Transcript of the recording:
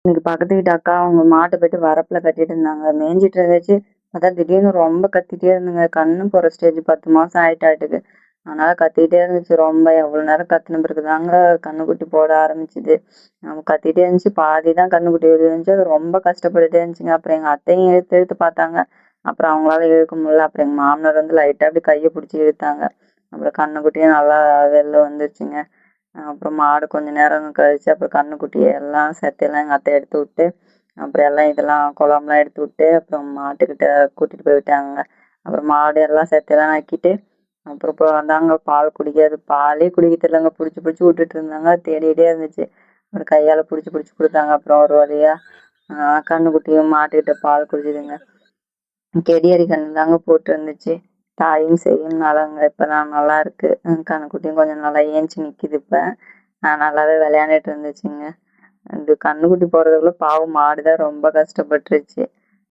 இன்னைக்கு பக்கத்து வீட்டு அக்கா அவங்க மாட்டை போயிட்டு வரப்புல கட்டிட்டு இருந்தாங்க. மேய்ஞ்சிட்டு இருந்துச்சு. அதான் திடீர்னு ரொம்ப கத்திட்டே இருந்துங்க. கண்ணு போற ஸ்டேஜ் 10 மாசம் ஆயிட்டாட்டுக்கு. அதனால கத்திட்டே இருந்துச்சு ரொம்ப. எவ்வளவு நேரம் கத்தின பிறகுதாங்க கண்ணுக்குட்டி போட ஆரம்பிச்சுது. நம்ம கத்திட்டே இருந்துச்சு. பாதிதான் கண்ணுக்குட்டி இருந்துச்சு. அது ரொம்ப கஷ்டப்பட்டுட்டே இருந்துச்சுங்க. அப்புறம் எங்க அத்தையும் இழுத்து இழுத்து பார்த்தாங்க. அப்புறம் அவங்களால இழுக்க முடியல. அப்புறம் எங்க மாமனார் வந்து லைட்டா அப்படி கையை பிடிச்சி இழுத்தாங்க. அப்புறம் கண்ணுக்குட்டியும் நல்லா வெளில வந்துருச்சுங்க. அப்புறம் மாடு கொஞ்ச நேரம் கழிச்சு அப்புறம் கண்ணுக்குட்டியை எல்லாம் செத்தையெல்லாம் எங்கள் அத்தை எடுத்து விட்டு அப்புறம் எல்லாம் இதெல்லாம் குழம்புலாம் எடுத்து விட்டு அப்புறம் மாட்டுக்கிட்ட கூட்டிட்டு போய் விட்டாங்க. அப்புறம் மாடு எல்லாம் செத்தையெல்லாம் நக்கிட்டு அப்புறம் இப்போ வந்தாங்க பால் குடிக்காது. பாலே குடிக்க தெரியலங்க. பிடிச்சி பிடிச்சி விட்டுட்டு இருந்தாங்க. தேடிட்டே இருந்துச்சு. அப்புறம் கையால் பிடிச்சி பிடிச்சி கொடுத்தாங்க. அப்புறம் ஒரு வழியா கண்ணுக்குட்டியும் மாட்டுக்கிட்ட பால் குடிச்சுதுங்க. கெடியரி கண்ணு தாங்க போட்டு இருந்துச்சு. தாயும் செய்யும் நலங்க இப்ப நான் நல்லா இருக்கு. கண்ணுக்குட்டியும் கொஞ்சம் நல்லா ஏஞ்சி நிக்குது இப்ப. நல்லாவே விளையாண்டுட்டு இருந்துச்சுங்க. இந்த கண்ணுக்குட்டி போறதுக்குள்ள பாவம் மாடுதான் ரொம்ப கஷ்டப்பட்டுருச்சு.